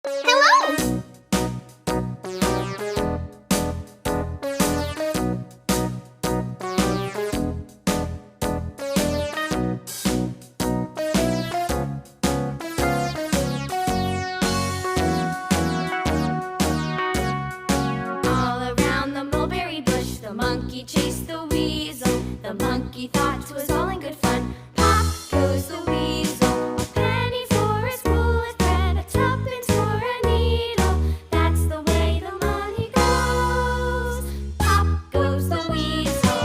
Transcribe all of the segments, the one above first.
Hello! All around the mulberry bush, the monkey chased the weasel. The monkey thought 'twas all in good fun. Pop goes the weasel. A penny for a spool of thread, a tuppence for a needle. That's the way the money goes. Pop goes the weasel.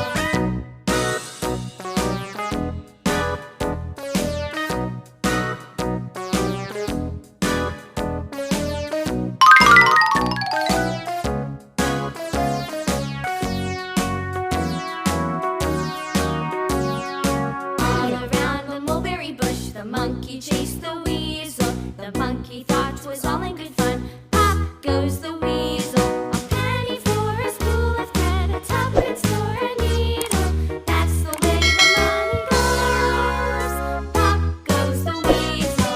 All around the mulberry bush, the monkey chased the weasel. The monkey thought 'twas all in good fun. Pop goes the weasel. A penny for a spool of thread, a tuppence for a needle. That's the way the money goes. Pop goes the weasel.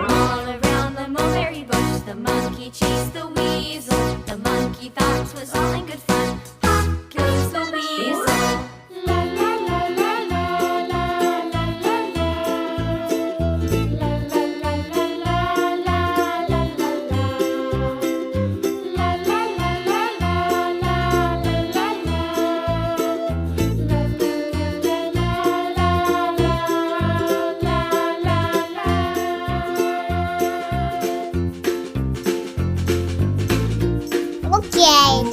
All around the mulberry bush, the monkey chased the weasel. The monkey thought 'twas all in good fun. Pop goes the weasel. La la la la la la la la la. La la la la la la la la la. La la la la la la la la la. La la la la la la la la la. Okay.